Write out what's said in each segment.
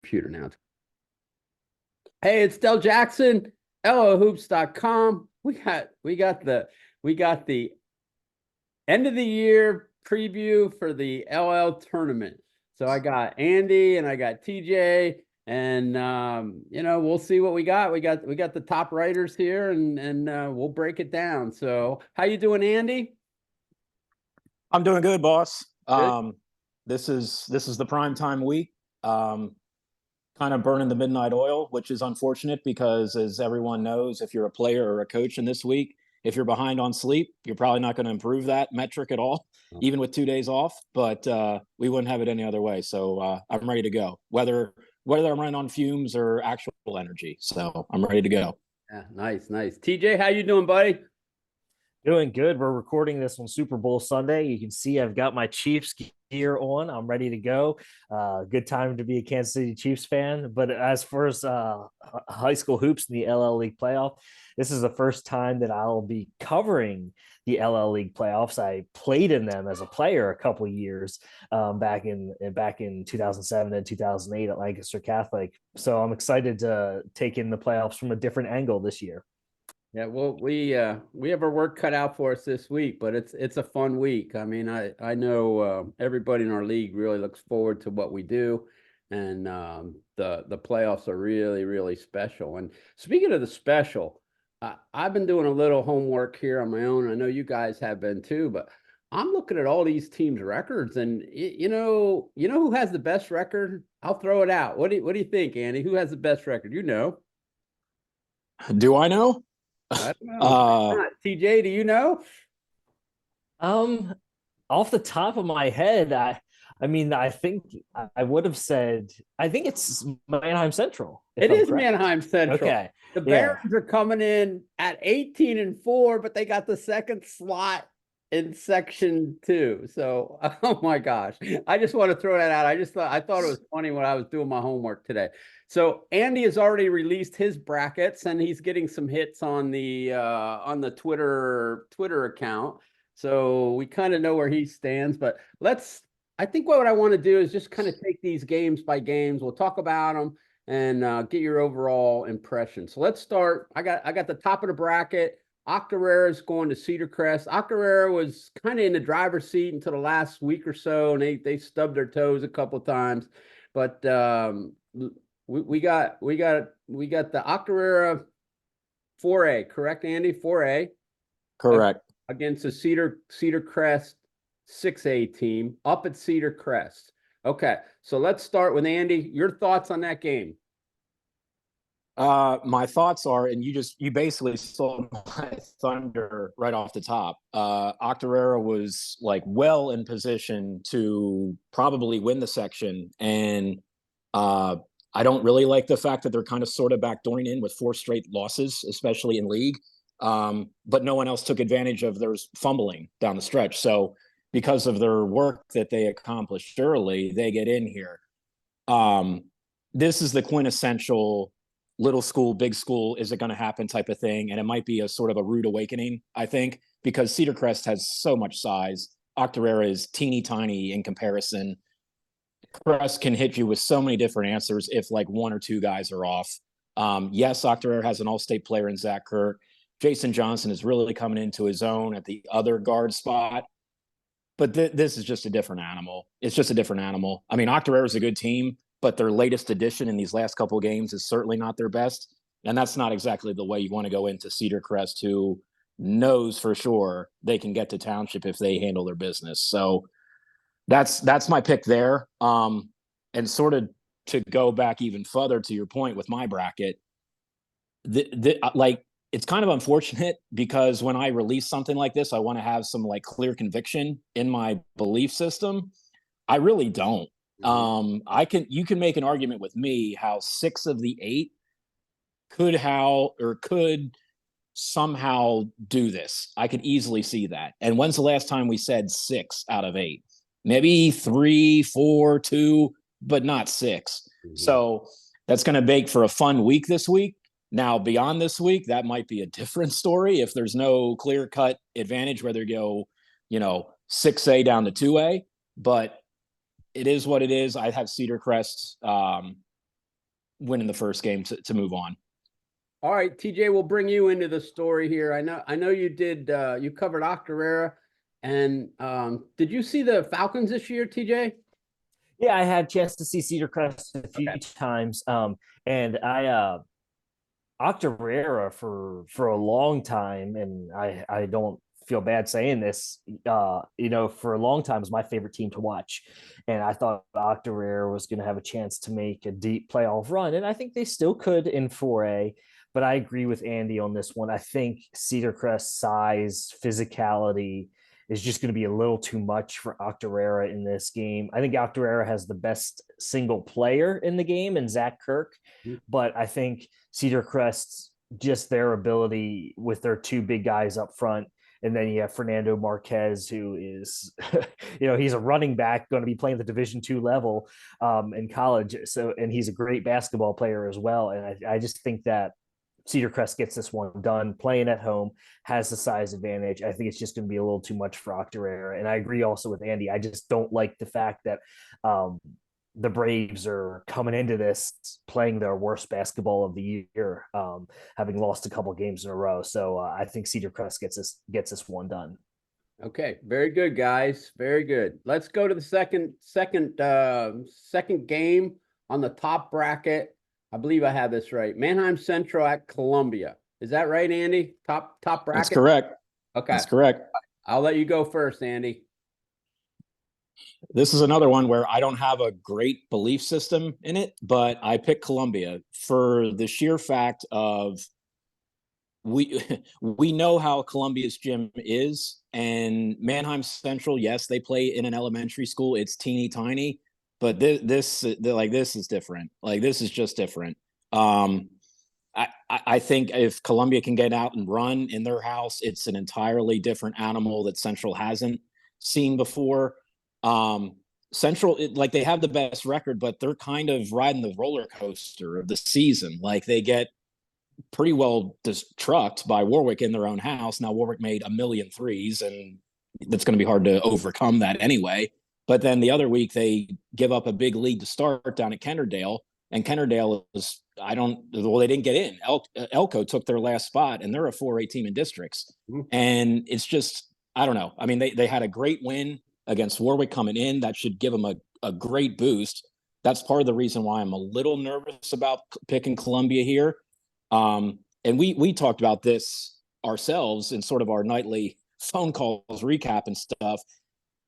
computer now. Hey, it's Dell Jackson, LOHoops.com. We got the end of the year preview for the LL tournament. So I got Andy and I got TJ, and we'll see what we got. We got the top writers here, and we'll break it down. So how you doing, Andy? I'm doing good, boss. Good. This is the prime time week. Kind of burning the midnight oil, which is unfortunate because, as everyone knows, if you're a player or a coach in this week, if you're behind on sleep, you're probably not going to improve that metric at all, even with 2 days off. But we wouldn't have it any other way. So I'm ready to go, whether I'm running on fumes or actual energy. So I'm ready to go. Yeah, nice. TJ, how you doing, buddy? Doing good. We're recording this on Super Bowl Sunday. You can see I've got my Chiefs gear on. I'm ready to go. Good time to be a Kansas City Chiefs fan. But as far as high school hoops in the LL League playoff, this is the first time that I'll be covering the LL League playoffs. I played in them as a player a couple of years back in 2007 and 2008 at Lancaster Catholic. So I'm excited to take in the playoffs from a different angle this year. Yeah, well, we have our work cut out for us this week, but it's a fun week. I mean, I know everybody in our league really looks forward to what we do, and the playoffs are really special. And speaking of the special, I've been doing a little homework here on my own. I know you guys have been too, but I'm looking at all these teams' records, and you know who has the best record? I'll throw it out. What do you think, Andy? Who has the best record? You know? Do I know? I don't know. TJ, do you know? Off the top of my head, I think I would have said I think it's Manheim Central. It is Manheim Central. Okay. The Barons are coming in at 18-4, but they got the second slot in section 2. So, oh my gosh. I just want to throw that out. I thought it was funny when I was doing my homework today. So Andy has already released his brackets, and he's getting some hits on the Twitter account. So we kind of know where he stands, but I think what I want to do is just kind of take these games by games. We'll talk about them and get your overall impression. So let's start. I got the top of the bracket. Octorara is going to Cedar Crest. Octorara was kind of in the driver's seat until the last week or so, and they stubbed their toes a couple of times. But we got the Octorara 4A, correct, Andy? 4A. Correct. Against the Cedar Crest 6A team up at Cedar Crest. Okay, so let's start with Andy. Your thoughts on that game? My thoughts are, and you basically stole my thunder right off the top. Octorara was like well in position to probably win the section, and I don't really like the fact that they're kind of sort of backdooring in with 4 straight losses, especially in league. But no one else took advantage of their fumbling down the stretch. So because of their work that they accomplished early, they get in here. This is the quintessential little school, big school, is it going to happen type of thing. And it might be a sort of a rude awakening, I think, because Cedar Crest has so much size. Octorara is teeny tiny in comparison. Crest can hit you with so many different answers if like 1 or 2 guys are off. Yes, Octorara has an all-state player in Zach Kirk. Jason Johnson is really coming into his own at the other guard spot. But this is just a different animal. It's just a different animal. I mean, Octorara is a good team, but their latest addition in these last couple of games is certainly not their best. And that's not exactly the way you want to go into Cedar Crest, who knows for sure they can get to Township if they handle their business. So that's my pick there. And sort of to go back even further to your point with my bracket, it's kind of unfortunate because when I release something like this, I want to have some like clear conviction in my belief system. I really don't. You can make an argument with me how 6 of the 8 could somehow do this. I could easily see that. And when's the last time we said 6 out of 8? Maybe 3, 4, 2, but not 6. Mm-hmm. So that's going to make for a fun week this week. Now, beyond this week, that might be a different story if there's no clear-cut advantage, whether you go, 6A down to 2A. But it is what it is. I have Cedar Crest winning the first game to move on. All right, TJ, we'll bring you into the story here. I know you did. You covered Octorara, and did you see the Falcons this year, TJ? Yeah, I had a chance to see Cedar Crest a few Okay. times. And I Octorara for a long time, and I don't feel bad saying this. For a long time was my favorite team to watch, and I thought Octorara was going to have a chance to make a deep playoff run, and I think they still could in 4A. But I agree with Andy on this one. I think Cedar Crest size, physicality is just going to be a little too much for Octorara in this game. I think Octorara has the best single player in the game in Zach Kirk, but I think Cedar Crest, just their ability with their two big guys up front. And then you have Fernando Marquez, who is, he's a running back going to be playing the Division II level in college. So, and he's a great basketball player as well. And I just think that Cedar Crest gets this one done, playing at home, has the size advantage. I think it's just going to be a little too much for Octorara. And I agree also with Andy. I just don't like the fact that the Braves are coming into this playing their worst basketball of the year, having lost a couple games in a row. So I think Cedar Crest gets this one done. Okay, very good, guys. Very good. Let's go to the second game on the top bracket. I believe I have this right. Manheim Central at Columbia. Is that right, Andy? Top bracket? That's correct. Okay. That's correct. I'll let you go first, Andy. This is another one where I don't have a great belief system in it, but I picked Columbia for the sheer fact of we know how Columbia's gym is, and Manheim Central, yes, they play in an elementary school. It's teeny tiny, but this is different. Like, this is just different. I think if Columbia can get out and run in their house, it's an entirely different animal that Central hasn't seen before. Central, they have the best record, but they're kind of riding the roller coaster of the season. Like, they get pretty well just trucked by Warwick in their own house. Now, Warwick made a million threes, and that's going to be hard to overcome that anyway. But then the other week, they give up a big lead to start down at Kennerdale, and Kennerdale is, they didn't get in. Elko took their last spot, and they're a 4A team in districts. And it's just, I don't know. I mean, they had a great win against Warwick coming in. That should give them a great boost. That's part of the reason why I'm a little nervous about picking Columbia here. And we talked about this ourselves in sort of our nightly phone calls, recap and stuff.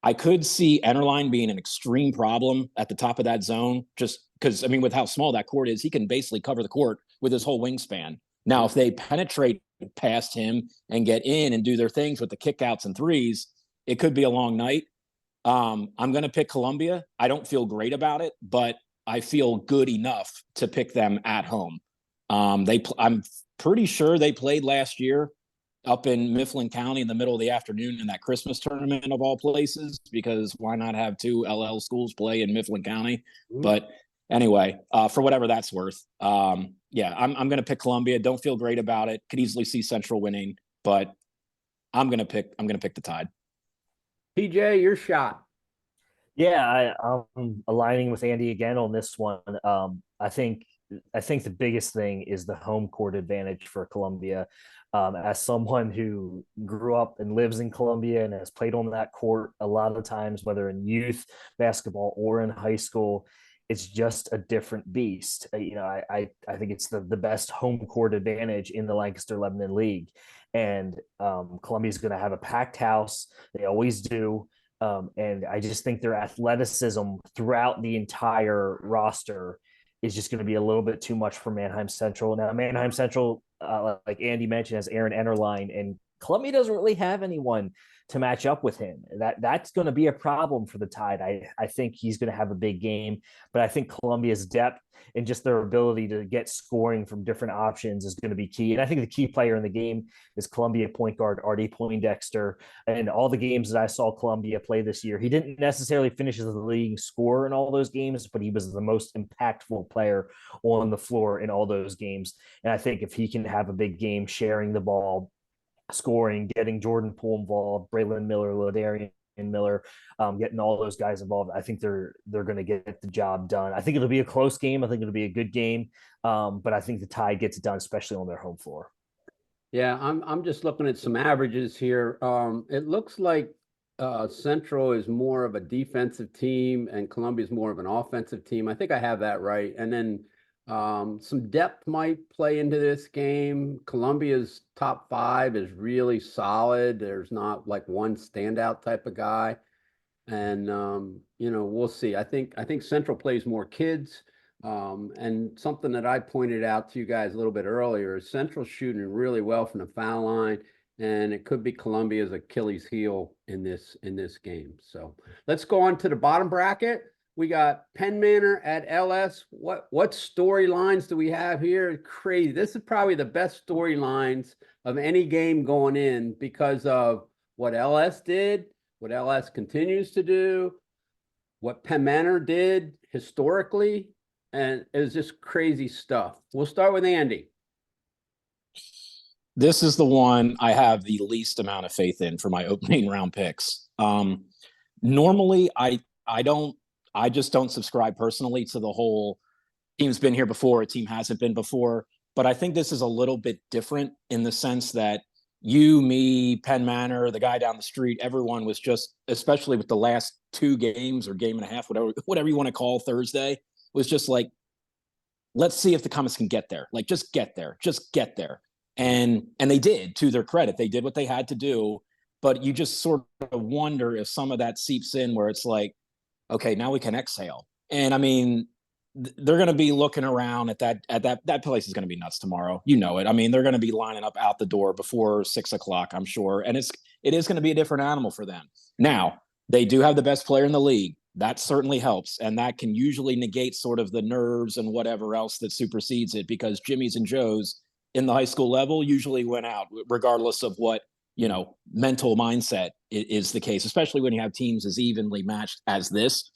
I could see Enterline being an extreme problem at the top of that zone, just because, I mean, with how small that court is, he can basically cover the court with his whole wingspan. Now, if they penetrate past him and get in and do their things with the kickouts and threes, it could be a long night. I'm going to pick Columbia. I don't feel great about it, but I feel good enough to pick them at home. I'm pretty sure they played last year up in Mifflin County in the middle of the afternoon in that Christmas tournament of all places, because why not have two LL schools play in Mifflin County? But anyway, for whatever that's worth, I'm going to pick Columbia. Don't feel great about it. Could easily see Central winning, but I'm going to pick the Tide. PJ, your shot. Yeah, I'm aligning with Andy again on this one. I think the biggest thing is the home court advantage for Columbia. As someone who grew up and lives in Columbia and has played on that court a lot of times, whether in youth basketball or in high school, it's just a different beast. I think it's the best home court advantage in the Lancaster Lebanon League. And Columbia's going to have a packed house. They always do. And I just think their athleticism throughout the entire roster is just going to be a little bit too much for Manheim Central. Now, Manheim Central, like Andy mentioned, has Aaron Enterline, and Columbia doesn't really have anyone to match up with him. That's going to be a problem for the Tide. I think he's going to have a big game, but I think Columbia's depth and just their ability to get scoring from different options is going to be key. And I think the key player in the game is Columbia point guard Artie Poindexter. And all the games that I saw Columbia play this year, he didn't necessarily finish as the leading scorer in all those games, but he was the most impactful player on the floor in all those games. And I think if he can have a big game sharing the ball, scoring, getting Jordan Poole involved, Braylon Miller, Lodarian Miller, getting all those guys involved. I think they're going to get the job done. I think it'll be a close game. I think it'll be a good game, but I think the Tide gets it done, especially on their home floor. Yeah, I'm just looking at some averages here. It looks like Central is more of a defensive team and Columbia is more of an offensive team. I think I have that right. And then some depth might play into this game. Columbia's top five is really solid. There's not like one standout type of guy. And we'll see. I think Central plays more kids. And something that I pointed out to you guys a little bit earlier is Central shooting really well from the foul line, and it could be Columbia's Achilles heel in this game. So let's go on to the bottom bracket. We got Penn Manor at LS. What storylines do we have here? Crazy. This is probably the best storylines of any game going in because of what LS did, what LS continues to do, what Penn Manor did historically, and it was just crazy stuff. We'll start with Andy. This is the one I have the least amount of faith in for my opening round picks. Normally, I just don't subscribe personally to the whole team's been here before, a team hasn't been before. But I think this is a little bit different in the sense that you, me, Penn Manor, the guy down the street, everyone was just, especially with the last two games or game and a half, whatever you want to call Thursday, was just like, let's see if the Comets can get there. Like, just get there. And they did, to their credit. They did what they had to do. But you just sort of wonder if some of that seeps in where it's like, okay, now we can exhale. And I mean, they're going to be looking around at that place is going to be nuts tomorrow. You know it. I mean, they're going to be lining up out the door before 6 o'clock, I'm sure. And it is going to be a different animal for them. Now, they do have the best player in the league. That certainly helps. And that can usually negate sort of the nerves and whatever else that supersedes it, because Jimmy's and Joe's in the high school level usually went out regardless of what, mental mindset is the case, especially when you have teams as evenly matched as this.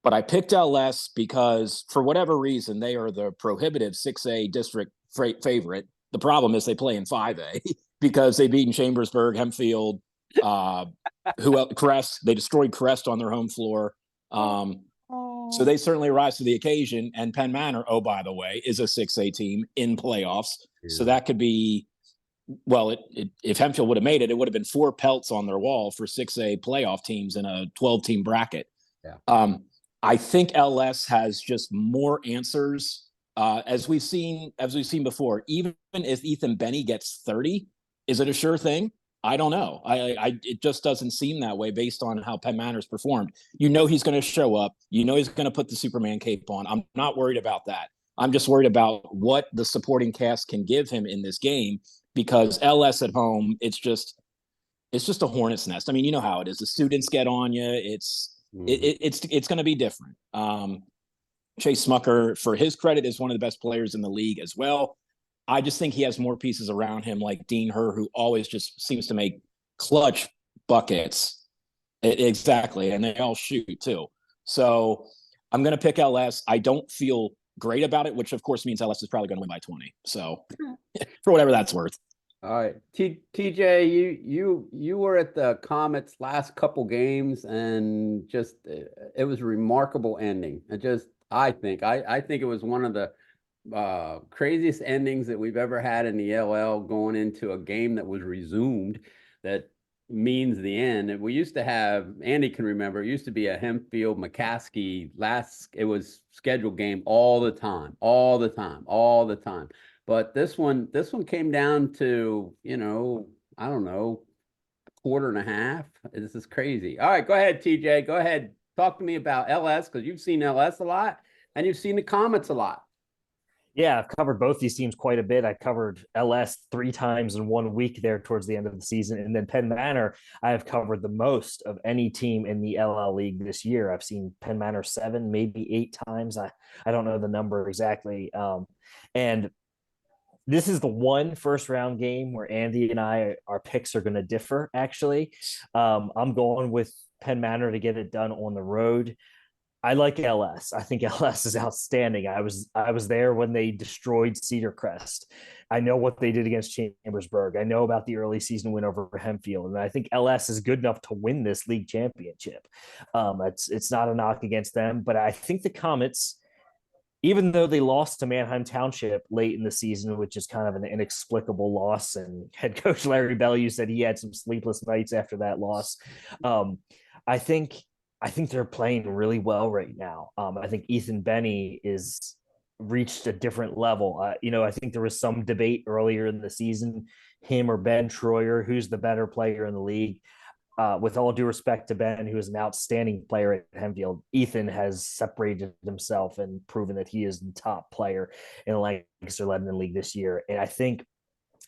But I picked LS because for whatever reason, they are the prohibitive 6A district favorite. The problem is they play in 5A because they've beaten Chambersburg, Hempfield, Crest. They destroyed Crest on their home floor. So they certainly rise to the occasion. And Penn Manor, oh, by the way, is a 6A team in playoffs. Yeah. So that could be, well, if Hempfield would have made it, it would have been 4 pelts on their wall for 6A playoff teams in a 12-team bracket. Yeah. I think LS has just more answers, as we've seen before. Even if Ethan Benny gets 30, is it a sure thing? I don't know. It just doesn't seem that way based on how Penn Manor's performed. He's going to show up. He's going to put the Superman cape on. I'm not worried about that. I'm just worried about what the supporting cast can give him in this game, because LS at home, it's just a hornet's nest. I mean, you know how it is. The students get on you. It's going to be different. Chase Smucker, for his credit, is one of the best players in the league as well. I just think he has more pieces around him, like Dean Herr, who always just seems to make clutch buckets. Exactly. And they all shoot too. So I'm going to pick LS. I don't feel great about it, which of course means LS is probably going to win by 20. So for whatever that's worth. All right. TJ, you were at the Comets last couple games, and just it was a remarkable ending. I think it was one of the craziest endings that we've ever had in the LL, going into a game that was resumed that means the end. And we used to have, Andy can remember, it used to be a Hempfield McCaskey it was scheduled game all the time. But this one came down to, I don't know, quarter and a half. This is crazy. All right, go ahead, TJ. Go ahead. Talk to me about LS, because you've seen LS a lot and you've seen the Comets a lot. Yeah, I've covered both these teams quite a bit. I covered LS 3 times in 1 week there towards the end of the season. And then Penn Manor, I have covered the most of any team in the LL League this year. I've seen Penn Manor 7, maybe 8 times. I don't know the number exactly. And this is the one first round game where Andy and our picks are going to differ, actually. I'm going with Penn Manor to get it done on the road. I like LS. I think LS is outstanding. I was there when they destroyed Cedar Crest. I know what they did against Chambersburg. I know about the early season win over Hempfield, and I think LS is good enough to win this league championship. It's not a knock against them, but I think the Comets, even though they lost to Manheim Township late in the season, which is kind of an inexplicable loss, and head coach Larry Bellew said he had some sleepless nights after that loss. Um, I think I think they're playing really well right now. I think Ethan Benny is reached a different level. I think there was some debate earlier in the season, him or Ben Troyer, who's the better player in the league. With all due respect to Ben, who is an outstanding player at Hempfield, Ethan has separated himself and proven that he is the top player in the Lancaster Lebanon League this year. And I think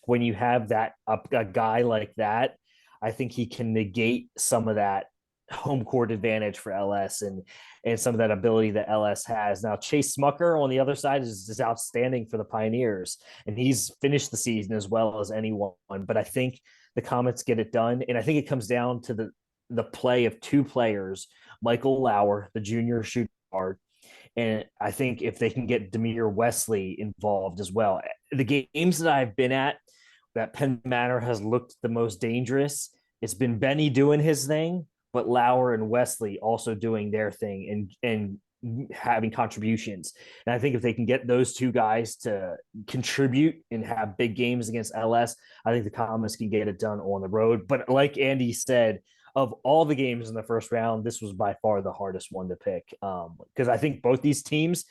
when you have a guy like that, I think he can negate some of that home court advantage for LS and some of that ability that LS has. Now Chase Smucker on the other side is outstanding for the Pioneers, and he's finished the season as well as anyone. But I think the Comets get it done, and I think it comes down to the play of two players, Michael Lauer, the junior shooting guard, and I think if they can get Demir Wesley involved as well. The games that I've been at that Penn Manor has looked the most dangerous, it's been Benny doing his thing, but Lauer and Wesley also doing their thing and having contributions. And I think if they can get those two guys to contribute and have big games against LS, I think the Comets can get it done on the road. But like Andy said, of all the games in the first round, this was by far the hardest one to pick. Because I think both these teams,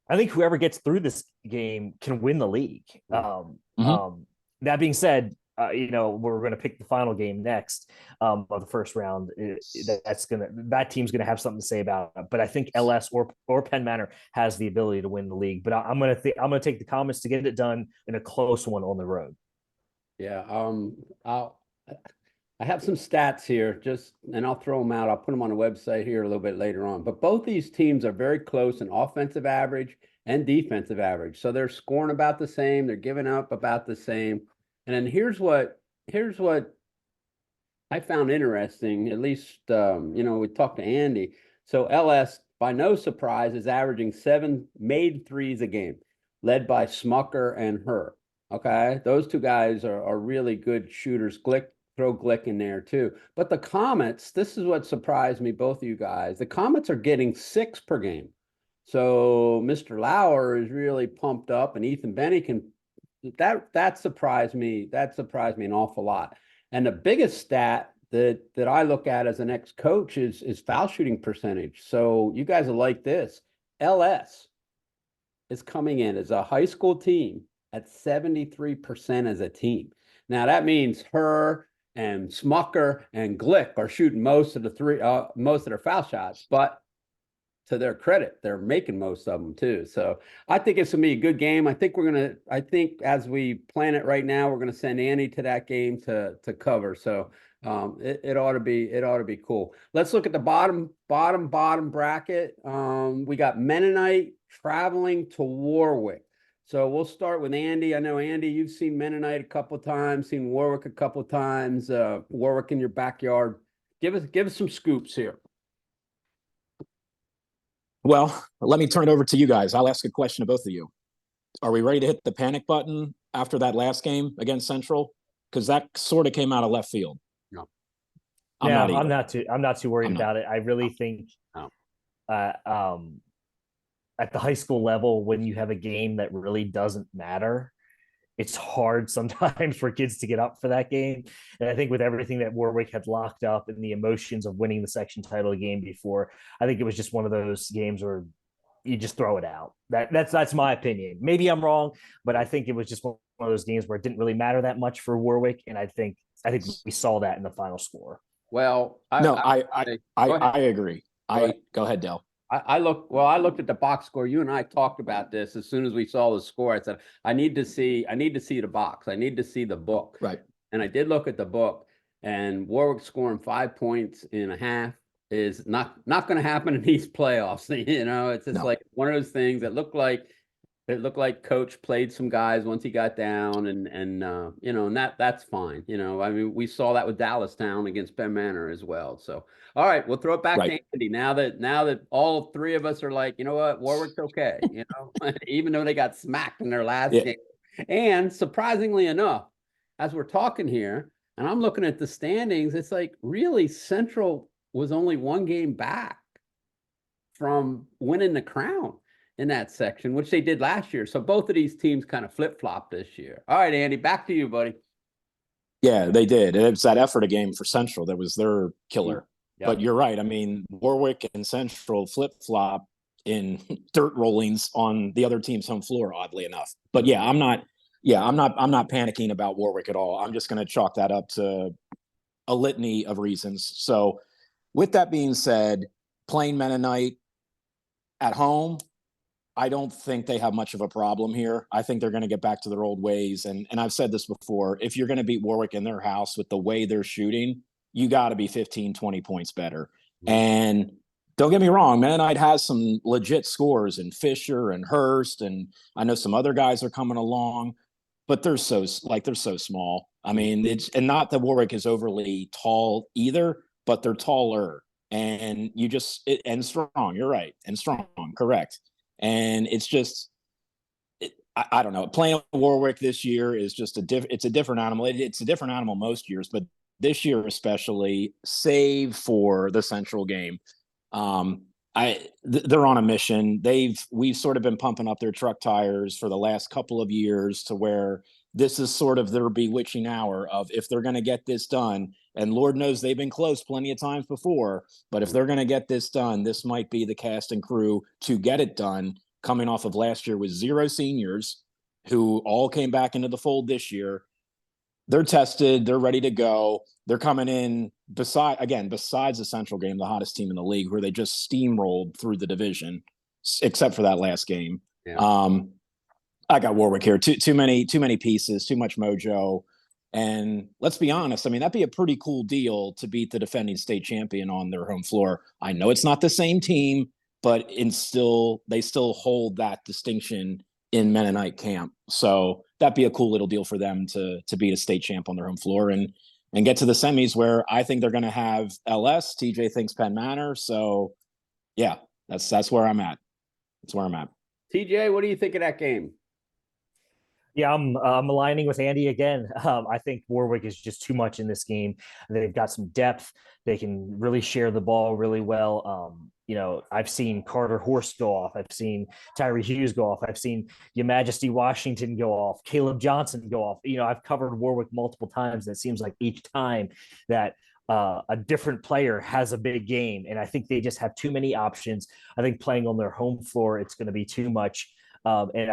I think whoever gets through this game can win the league. That being said, we're going to pick the final game next of the first round. That team's going to have something to say about it. But I think LS or Penn Manor has the ability to win the league. But I'm going to take the Comets to get it done in a close one on the road. Yeah. I have some stats here, and I'll throw them out. I'll put them on the website here a little bit later on. But both these teams are very close in offensive average and defensive average. So they're scoring about the same. They're giving up about the same. And then here's what I found interesting. At least, we talked to Andy. So LS, by no surprise, is averaging 7 made threes a game, led by Smucker and Her. Okay, those two guys are really good shooters. Throw Glick in there too. But the Comets, this is what surprised me, both of you guys. The Comets are getting 6 per game. So Mr. Lauer is really pumped up, and Ethan Benny can. That surprised me. That surprised me an awful lot. And the biggest stat that I look at as an ex-coach is foul shooting percentage. So you guys will like this. LS is coming in as a high school team at 73% as a team. Now that means Her and Smucker and Glick are shooting most of their foul shots, but to their credit, they're making most of them too. So I think it's gonna be a good game. I think as we plan it right now, we're gonna send Andy to that game to cover. So it ought to be cool. Let's look at the bottom bracket. We got Mennonite traveling to Warwick. So we'll start with Andy. I know, Andy, you've seen Mennonite a couple of times, seen Warwick a couple of times, Warwick in your backyard. Give us some scoops here. Well, let me turn it over to you guys. I'll ask a question to both of you. Are we ready to hit the panic button after that last game against Central? Because that sort of came out of left field. No. I'm not too worried about it. I really think at the high school level, when you have a game that really doesn't matter, it's hard sometimes for kids to get up for that game. And I think with everything that Warwick had locked up and the emotions of winning the section title game before, I think it was just one of those games where you just throw it out. That's my opinion. Maybe I'm wrong, but I think it was just one of those games where it didn't really matter that much for Warwick. And I think we saw that in the final score. Well, I agree. Go ahead, Dell. I looked at the box score. You and I talked about this as soon as we saw the score. I said, I need to see the box. I need to see the book. Right. And I did look at the book, and Warwick scoring 5 points in a half is not going to happen in these playoffs. It's just like one of those things that looked like It looked like coach played some guys once he got down, and you know, and that's fine. You know, I mean, we saw that with Dallas Town against Penn Manor as well. So, all right, we'll throw it back Right. to Andy now that all three of us are like, you know what, Warwick's okay. You know, even though they got smacked in their last Yeah. game, and surprisingly enough, as we're talking here, and I'm looking at the standings, it's like really Central was only one game back from winning the crown in that section, which they did last year. So both of these teams kind of flip-flopped this year. All right, Andy, back to you, buddy. Yeah, they did. It was that effort of game for Central that was their killer. Yep. But you're right. I mean, Warwick and Central flip flop in dirt rollings on the other team's home floor, oddly enough. But yeah, I'm not panicking about Warwick at all. I'm just going to chalk that up to a litany of reasons. So, with that being said, playing Mennonite at home, I don't think they have much of a problem here. I think they're going to get back to their old ways. And I've said this before, if you're going to beat Warwick in their house with the way they're shooting, you got to be 15, 20 points better. Mm-hmm. And don't get me wrong, Mennonite has some legit scores in Fisher and Hurst, and I know some other guys are coming along, but they're so small. I mean, and not that Warwick is overly tall either, but they're taller. And and strong. You're right. And strong. Correct. And it's just, I don't know. Playing Warwick this year is just it's a different animal. It's a different animal most years, but this year especially, save for the Central game, they're on a mission. We've sort of been pumping up their truck tires for the last couple of years to where this is sort of their bewitching hour of if they're going to get this done. And Lord knows they've been close plenty of times before, but if they're going to get this done, this might be the cast and crew to get it done. Coming off of last year with 0 seniors who all came back into the fold this year. They're tested. They're ready to go. They're coming in besides the Central game, the hottest team in the league, where they just steamrolled through the division, except for that last game. Yeah. I got Warwick here. Too many pieces, too much mojo. And let's be honest, I mean, that'd be a pretty cool deal to beat the defending state champion on their home floor. I know it's not the same team, but they still hold that distinction in Mennonite camp. So that'd be a cool little deal for them to beat a state champ on their home floor and get to the semis, where I think they're going to have LS. TJ thinks Penn Manor. So yeah, that's where I'm at. That's where I'm at. TJ, what do you think of that game? Yeah, I'm aligning with Andy again. I think Warwick is just too much in this game. They've got some depth. They can really share the ball really well. You know, I've seen Carter Horst go off. I've seen Tyree Hughes go off. I've seen Your Majesty Washington go off. Caleb Johnson go off. You know, I've covered Warwick multiple times, and it seems like each time that a different player has a big game, and I think they just have too many options. I think playing on their home floor, it's going to be too much. And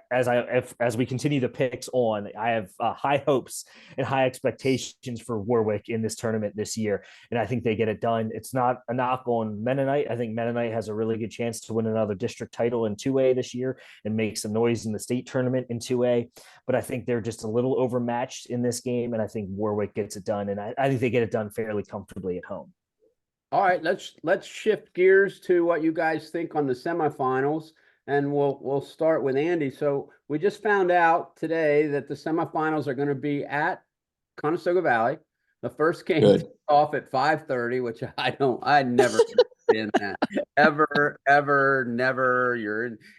as we continue the picks on, I have high hopes and high expectations for Warwick in this tournament this year, and I think they get it done. It's not a knock on Mennonite. I think Mennonite has a really good chance to win another district title in 2A this year and make some noise in the state tournament in 2A, but I think they're just a little overmatched in this game, and I think Warwick gets it done, and I think they get it done fairly comfortably at home. All right, let's shift gears to what you guys think on the semifinals. And we'll start with Andy. So we just found out today that the semifinals are going to be at Conestoga Valley. The first game is off at 5:30, which I never understand that. Ever, never.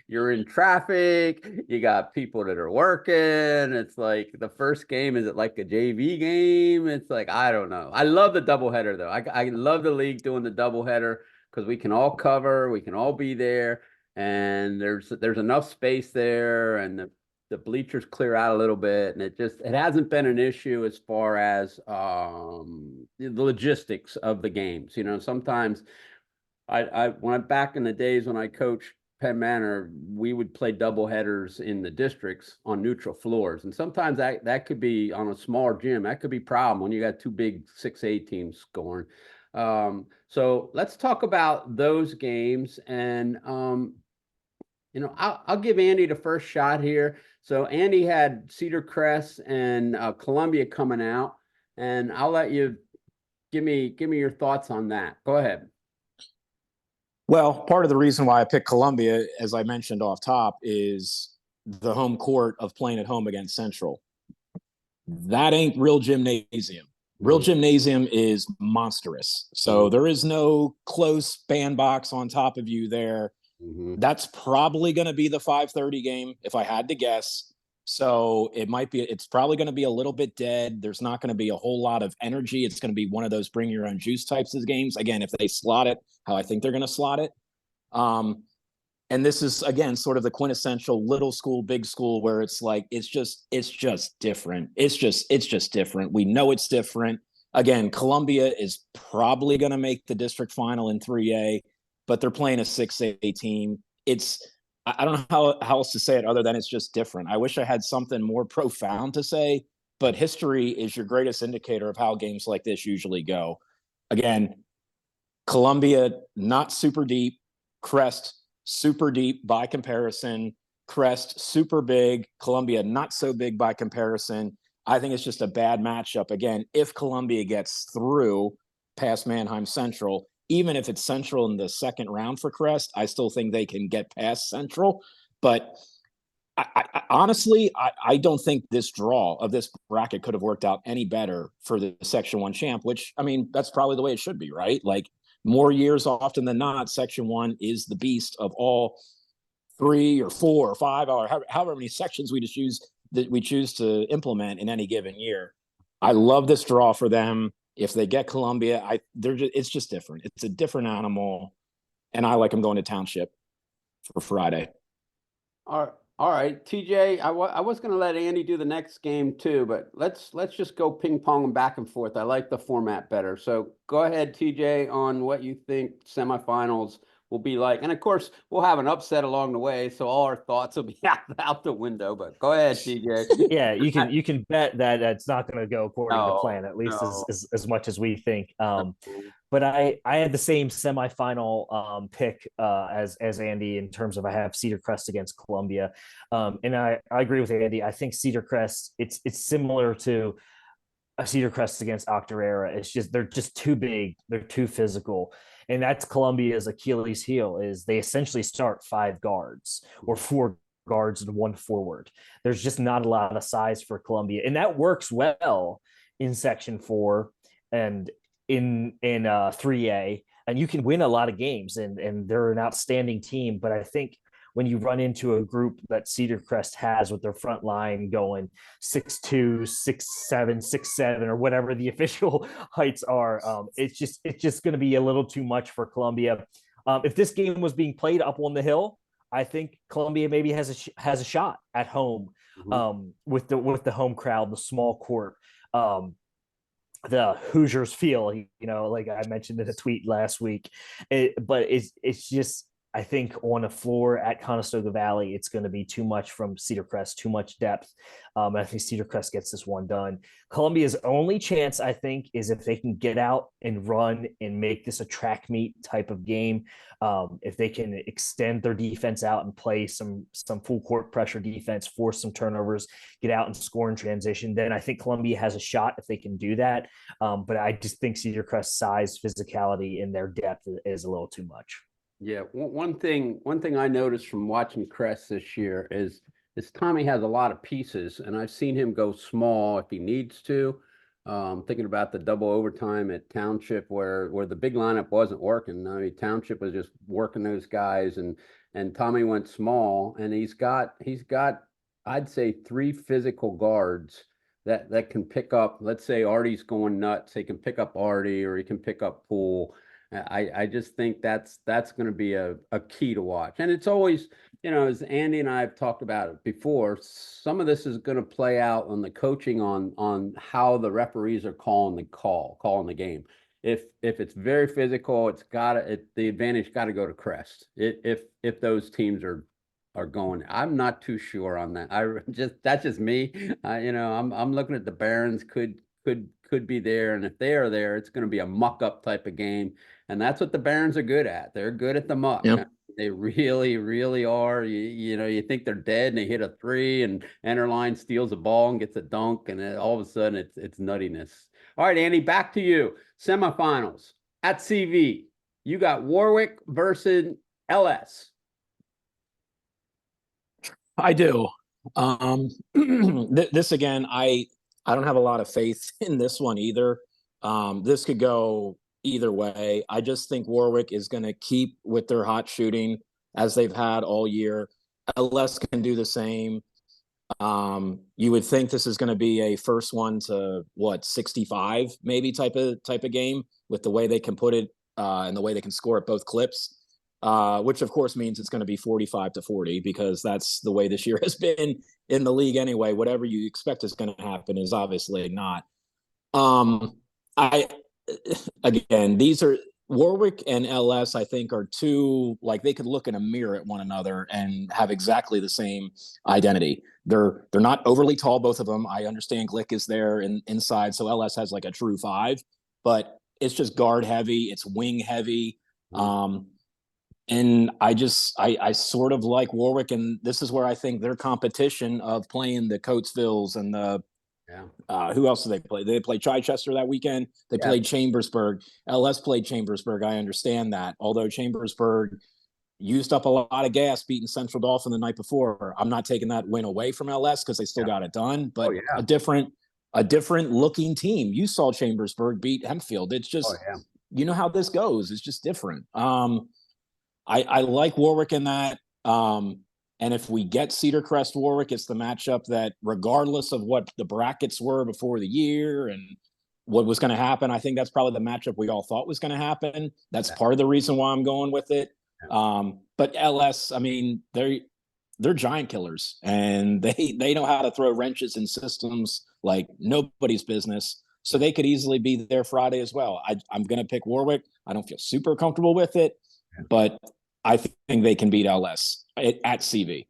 You're in traffic. You got people that are working. It's like the first game, is it like a JV game? It's like, I don't know. I love the doubleheader though. I love the league doing the doubleheader because we can all cover, we can all be there. And there's enough space there, and the bleachers clear out a little bit, and it hasn't been an issue as far as the logistics of the games. You know, sometimes when back in the days when I coached Penn Manor, we would play double headers in the districts on neutral floors, and sometimes that could be on a smaller gym. That could be a problem when you got two big 6A teams scoring. So let's talk about those games, and you know, I'll give Andy the first shot here. So Andy had Cedar, Crest, and Columbia coming out, and I'll let you give me your thoughts on that. Go ahead. Well, part of the reason why I picked Columbia, as I mentioned off top, is the home court of playing at home against Central. That ain't real gymnasium. Real gymnasium is monstrous. So there is no close bandbox on top of you there. That's probably going to be the 5:30 game if I had to guess. So it's probably going to be a little bit dead. There's not going to be a whole lot of energy. It's going to be one of those bring your own juice types of games. Again, if they slot it how I think they're going to slot it. And this is, again, sort of the quintessential little school, big school, where it's like, it's just different. It's just different. We know it's different. Again, Columbia is probably going to make the district final in 3A, but they're playing a 6A team. I don't know how else to say it other than it's just different. I wish I had something more profound to say, but history is your greatest indicator of how games like this usually go. Again, Columbia, not super deep. Crest, super deep by comparison. Crest, super big. Columbia, not so big by comparison. I think it's just a bad matchup. Again, if Columbia gets through past Manheim Central, even if it's Central in the second round for Crest, I still think they can get past Central. But honestly, I don't think this draw of this bracket could have worked out any better for the Section 1 champ, which, I mean, that's probably the way it should be, right? Like, more years often than not, Section 1 is the beast of all 3 or 4 or 5 or however many sections we choose to implement in any given year. I love this draw for them. If they get Columbia, it's just different. It's a different animal, and I like them going to Township for Friday. All right, TJ. I was going to let Andy do the next game too, but let's just go ping pong back and forth. I like the format better. So go ahead, TJ, on what you think semifinals will be like, and of course we'll have an upset along the way, so all our thoughts will be out the window. But go ahead, TJ. Yeah, you can bet that it's not going to go according to plan, at least as much as we think. But I had the same semifinal pick as Andy in terms of I have Cedar Crest against Columbia, and I agree with Andy. I think Cedar Crest it's similar to a Cedar Crest against Octorara. It's just they're just too big, they're too physical, and that's Columbia's Achilles heel. Is they essentially start 5 guards or 4 guards and 1 forward. There's just not a lot of size for Columbia, and that works well in Section 4 and in 3A, and you can win a lot of games, and they're an outstanding team. But I think when you run into a group that Cedar Crest has with their front line going 6'2", 6'7", 6'7", or whatever the official heights are, it's just going to be a little too much for Columbia. If this game was being played up on the hill, I think Columbia maybe has a shot at home with the home crowd, the small court. The Hoosiers feel, like I mentioned in a tweet last week, but it's just, I think on a floor at Conestoga Valley, it's going to be too much from Cedar Crest, too much depth. I think Cedar Crest gets this one done. Columbia's only chance, I think, is if they can get out and run and make this a track meet type of game. If they can extend their defense out and play some full court pressure defense, force some turnovers, get out and score in transition, then I think Columbia has a shot if they can do that. But I just think Cedar Crest's size, physicality, and their depth is a little too much. Yeah, one thing I noticed from watching Crest this year is Tommy has a lot of pieces, and I've seen him go small if he needs to. Thinking about the double overtime at Township where the big lineup wasn't working. I mean, Township was just working those guys, and Tommy went small, and he's got I'd say 3 physical guards that can pick up. Let's say Artie's going nuts, he can pick up Artie, or he can pick up Poole. I just think that's going to be a key to watch. And it's always, as Andy and I have talked about it before, some of this is going to play out on the coaching on how the referees are calling the game. If it's very physical, the advantage got to go to Crest. If those teams are going, I'm not too sure on that. That's just me. I'm looking at the Barons could be there, and if they are there, it's going to be a muck up type of game, and that's what the Barons are good at. They're good at the muck. Yep. They really, really are. You think they're dead, and they hit a 3, and Enterline steals a ball and gets a dunk, and then all of a sudden it's nuttiness. All right, Andy, back to you. Semifinals at CV. You got Warwick versus LS. I do. This again, I don't have a lot of faith in this one either. This could go either way. I just think Warwick is going to keep with their hot shooting as they've had all year. LS can do the same. You would think this is going to be a first one to 65 maybe type of game with the way they can put it and the way they can score at both clips. Which of course means it's going to be 45-40 because that's the way this year has been in the league anyway. Whatever you expect is going to happen is obviously not. These are Warwick and LS, I think, are two, like they could look in a mirror at one another and have exactly the same identity. They're not overly tall, both of them. I understand Glick is there inside, so LS has like a true 5, but it's just guard heavy, it's wing heavy. And I sort of like Warwick, and this is where I think their competition of playing the Coatesvilles and the who else did they play? They played Chichester that weekend. They played Chambersburg. LS played Chambersburg. I understand that. Although Chambersburg used up a lot of gas beating Central Dauphin the night before. I'm not taking that win away from LS because they still got it done, but a different looking team. You saw Chambersburg beat Hempfield. It's just you know how this goes. It's just different. I like Warwick in that. And if we get Cedar Crest Warwick, it's the matchup that regardless of what the brackets were before the year and what was going to happen, I think that's probably the matchup we all thought was going to happen. That's part of the reason why I'm going with it. But LS, I mean, they're giant killers and they know how to throw wrenches in systems like nobody's business. So they could easily be there Friday as well. I'm going to pick Warwick. I don't feel super comfortable with it, but I think they can beat LS at CV.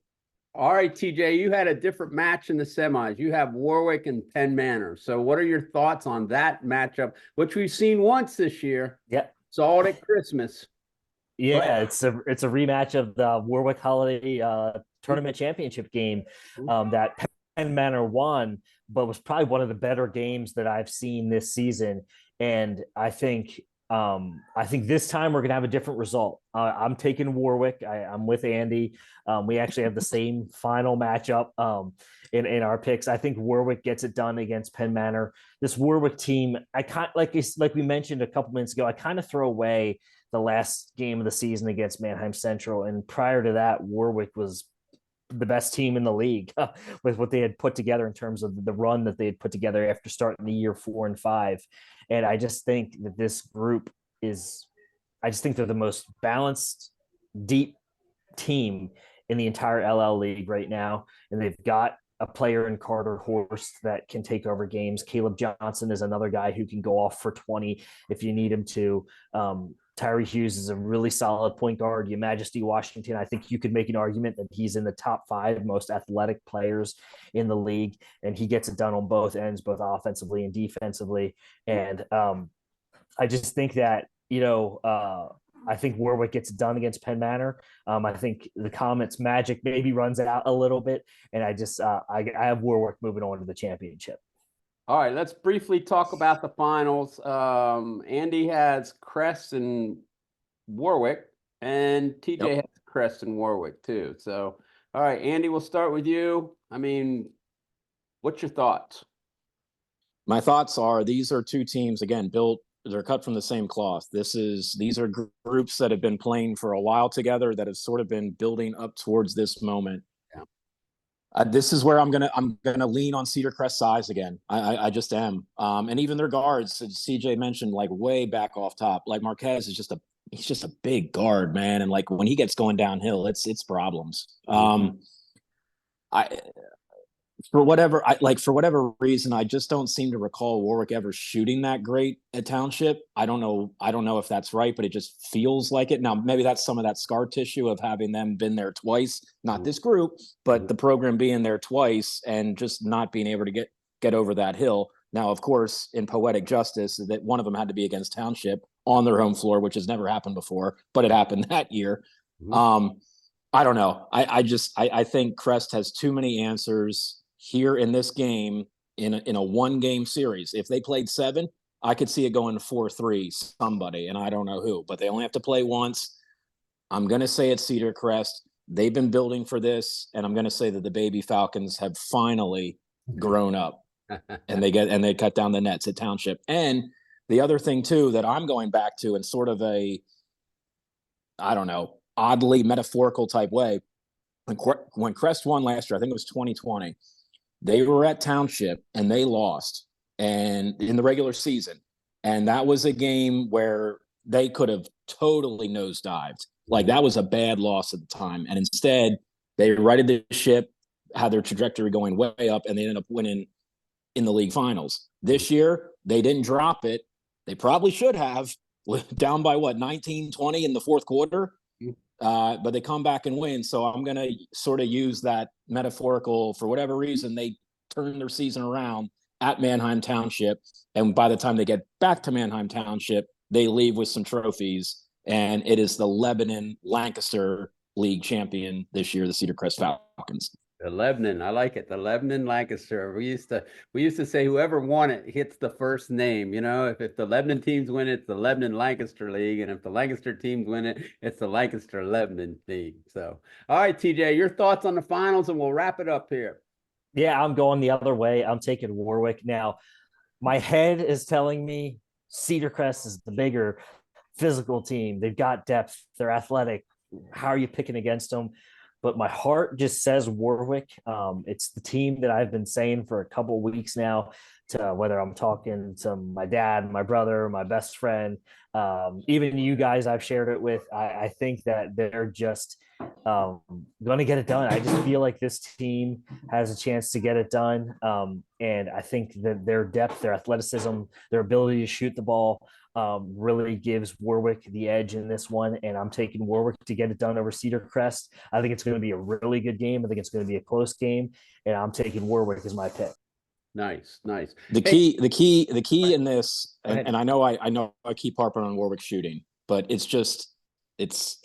All right, TJ, you had a different match in the semis. You have Warwick and Penn Manor. So what are your thoughts on that matchup, which we've seen once this year? Yeah. Saw it at Christmas. Yeah, it's a rematch of the Warwick Holiday Tournament Championship game that Penn Manor won, but was probably one of the better games that I've seen this season. And I think this time we're gonna have a different result. I'm taking Warwick. I'm with Andy. We actually have the same final matchup in our picks. I think Warwick gets it done against Penn Manor. This Warwick team, I kind like we mentioned a couple minutes ago. I kind of throw away the last game of the season against Manheim Central, and prior to that, Warwick was the best team in the league with what they had put together in terms of the run that they had put together after starting the year 4 and 5. And I just think that this group I just think they're the most balanced, deep team in the entire LL League right now. And they've got a player in Carter Horst that can take over games. Caleb Johnson is another guy who can go off for 20 if you need him to. Tyree Hughes is a really solid point guard. Your Majesty Washington, I think you could make an argument that he's in the top 5 most athletic players in the league, and he gets it done on both ends, both offensively and defensively. And I just think that, I think Warwick gets it done against Penn Manor. I think the Comets magic maybe runs it out a little bit, and I have Warwick moving on to the championship. All right, let's briefly talk about the finals. Andy has Crest and Warwick, and TJ has Crest and Warwick too. So, all right, Andy, we'll start with you. I mean, what's your thoughts? My thoughts are these are two teams, again, they're cut from the same cloth. These are groups that have been playing for a while together that have sort of been building up towards this moment. This is where I'm gonna lean on Cedar Crest size again. I just am. And even their guards, as CJ mentioned, like way back off top. Like Marquez is he's just a big guard, man. And like when he gets going downhill, it's problems. For whatever reason, I just don't seem to recall Warwick ever shooting that great at Township. I don't know if that's right, but it just feels like it. Now, maybe that's some of that scar tissue of having them been there twice, not this group, but the program being there twice and just not being able to get over that hill. Now, of course, in poetic justice, that one of them had to be against Township on their home floor, which has never happened before, but it happened that year. I don't know. I think Crest has too many answers here in this game in a 1-game series. If they played 7, I could see it going 4-3 somebody, and I don't know who, but they only have to play once. I'm going to say it's Cedar Crest. They've been building for this, and I'm going to say that the baby Falcons have finally grown up, and they cut down the nets at Township. And the other thing too that I'm going back to in sort of a, I don't know, oddly metaphorical type way, when Crest won last year, I think it was 2020, they were at Township and they lost, and in the regular season, and that was a game where they could have totally nosedived. Like, that was a bad loss at the time, and instead they righted the ship, had their trajectory going way up, and they ended up winning in the league finals. This year they didn't drop it. They probably should have, down by 19-20 in the fourth quarter. But they come back and win. So I'm going to sort of use that metaphorical, for whatever reason, they turn their season around at Manheim Township. And by the time they get back to Manheim Township, they leave with some trophies. And it is the Lebanon Lancaster League champion this year, the Cedar Crest Falcons. The Lebanon, I like it. The Lebanon Lancaster. We used to say whoever won it hits the first name. You know, if the Lebanon teams win it, it's the Lebanon Lancaster League, and if the Lancaster teams win it, it's the Lancaster Lebanon League. So, all right, TJ, your thoughts on the finals, and we'll wrap it up here. Yeah, I'm going the other way. I'm taking Warwick. Now, my head is telling me Cedar Crest is the bigger physical team. They've got depth. They're athletic. How are you picking against them? But my heart just says Warwick. It's the team that I've been saying for a couple of weeks now, to whether I'm talking to my dad, my brother, my best friend, even you guys I've shared it with. I think that they're just going to get it done. I just feel like this team has a chance to get it done. And I think that their depth, their athleticism, their ability to shoot the ball really gives Warwick the edge in this one. And I'm taking Warwick to get it done over Cedar Crest. I think it's going to be a really good game. I think it's going to be a close game. And I'm taking Warwick as my pick. Nice. The key in this, and I know I keep harping on Warwick shooting, but it's just, it's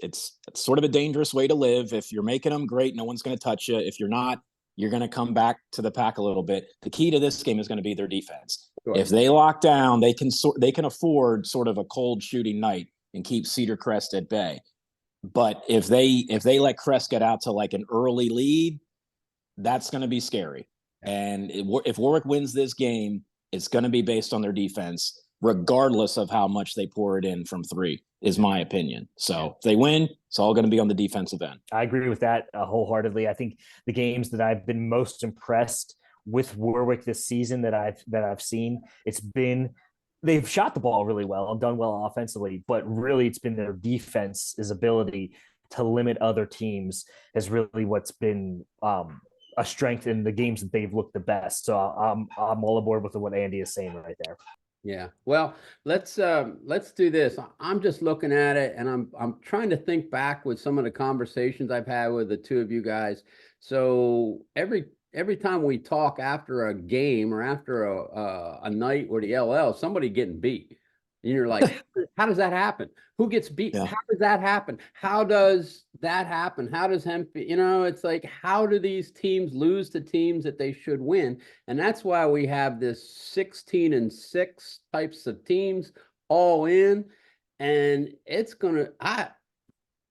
sort of a dangerous way to live. If you're making them, great, no one's going to touch you. If you're not, you're going to come back to the pack a little bit. The key to this game is going to be their defense. Sure. If they lock down, they can afford sort of a cold shooting night and keep Cedar Crest at bay. But if they let Crest get out to like an early lead, that's going to be scary. And if Warwick wins this game, it's going to be based on their defense, regardless of how much they pour it in from three, is my opinion. So if they win, it's all going to be on the defensive end. I agree with that wholeheartedly. I think the games that I've been most impressed with Warwick this season that I've seen, they've shot the ball really well and done well offensively, but really it's been their defense's ability to limit other teams is really what's been a strength in the games that they've looked the best. So I'm all aboard with what Andy is saying right there. Yeah. Well, let's do this. I'm just looking at it, and I'm trying to think back with some of the conversations I've had with the two of you guys. So every time we talk after a game or after a night or the LL, somebody getting beat. And you're like, how does that happen? Who gets beat? Yeah. How does that happen? How does that happen? How does it's like, how do these teams lose to teams that they should win? And that's why we have this 16-6 types of teams all in. And it's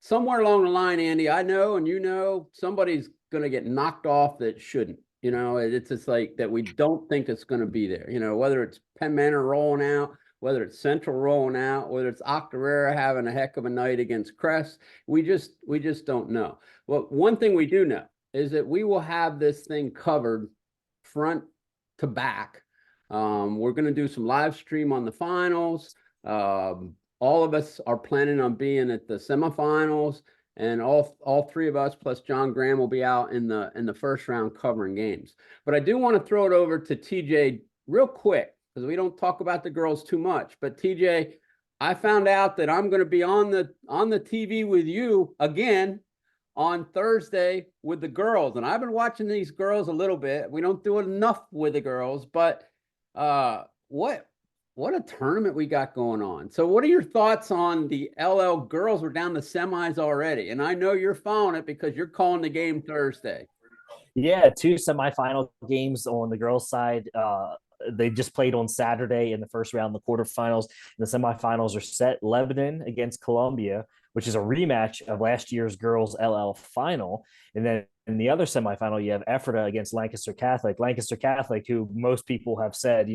somewhere along the line, Andy, I know, and somebody's going to get knocked off that shouldn't. It's just like that we don't think it's going to be there. Whether it's Penn Manor rolling out, whether it's Central rolling out, whether it's Octorara having a heck of a night against Crest, we just don't know. Well, one thing we do know is that we will have this thing covered front to back. We're going to do some live stream on the finals. All of us are planning on being at the semifinals, and all three of us plus John Graham will be out in the first round covering games. But I do want to throw it over to TJ real quick, because we don't talk about the girls too much. But TJ, I found out that I'm going to be on the TV with you again on Thursday with the girls. And I've been watching these girls a little bit. We don't do enough with the girls, but what a tournament we got going on. So what are your thoughts on the LL girls? We're down the semis already. And I know you're following it because you're calling the game Thursday. Yeah, 2 semifinal games on the girls' side. they just played on Saturday in the first round, the quarterfinals. And the semifinals are set. Lebanon against Columbia, which is a rematch of last year's girls LL final. And then in the other semifinal, you have Ephrata against Lancaster Catholic. Lancaster Catholic, who most people have said,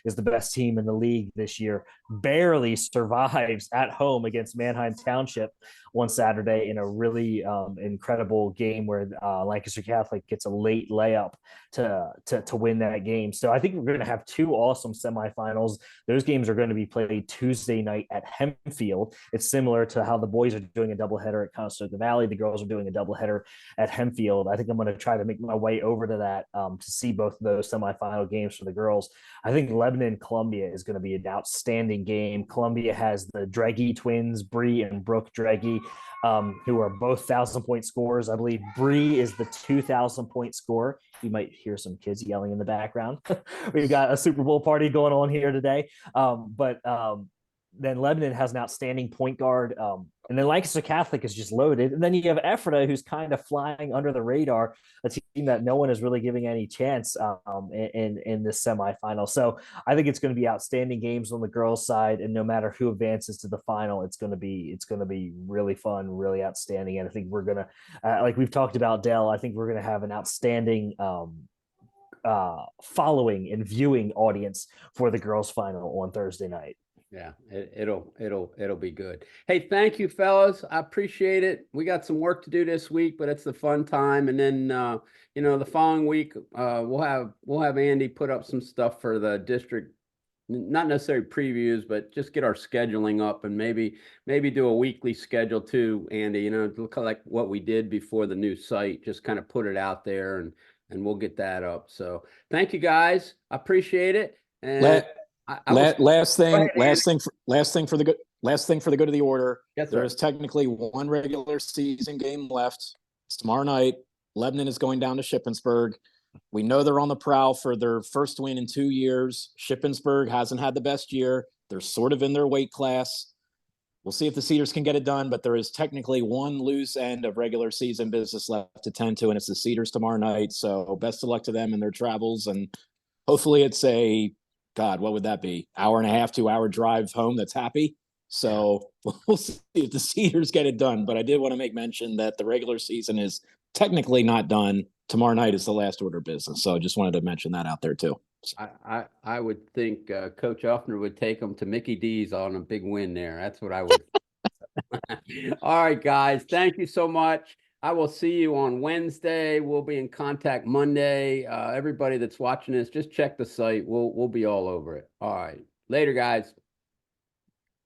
is the best team in the league this year, barely survives at home against Manheim Township one Saturday in a really incredible game where Lancaster Catholic gets a late layup to win that game. So I think we're going to have two awesome semifinals. Those games are going to be played Tuesday night at Hempfield. It's similar to how the boys are doing a doubleheader at Conestoga Valley. The girls are doing a doubleheader at Hempfield. I think I'm going to try to make my way over to that to see both of those semifinal games for the girls. I think Lebanon Columbia is going to be an outstanding game. Columbia has the Dreggy twins, Bree and Brooke Dreggy, who are both 1,000-point scorers. I believe Bree is the 2,000-point scorer. You might hear some kids yelling in the background. We've got a Super Bowl party going on here today. But then Lebanon has an outstanding point guard. And then Lancaster Catholic is just loaded. And then you have Ephrata, who's kind of flying under the radar, a team that no one is really giving any chance in this semifinal. So I think it's going to be outstanding games on the girls' side. And no matter who advances to the final, it's going to be really fun, really outstanding. And I think we're going to, like we've talked about Dell, I think we're going to have an outstanding following and viewing audience for the girls' final on Thursday night. Yeah, it'll be good. Hey, thank you, fellas. I appreciate it. We got some work to do this week, but it's the fun time. And then the following week, we'll have Andy put up some stuff for the district, not necessarily previews, but just get our scheduling up and maybe do a weekly schedule too, Andy. Look like what we did before the new site, just kind of put it out there and we'll get that up. So thank you guys. I appreciate it. And last thing for the good of the order. Yes, there is technically one regular season game left. It's tomorrow night. Lebanon is going down to Shippensburg. We know they're on the prowl for their first win in 2 years. Shippensburg hasn't had the best year. They're sort of in their weight class. We'll see if the Cedars can get it done, but there is technically one loose end of regular season business left to tend to, and it's the Cedars tomorrow night. So best of luck to them in their travels, and hopefully it's God, what would that be? 1.5 to 2 hour drive home that's happy. So we'll see if the Cedars get it done. But I did want to make mention that the regular season is technically not done. Tomorrow night is the last order of business. So I just wanted to mention that out there too. I would think Coach Uffner would take them to Mickey D's on a big win there. That's what I would. All right, guys. Thank you so much. I will see you on Wednesday. We'll be in contact Monday. Everybody that's watching this, just check the site. We'll be all over it. All right. Later, guys.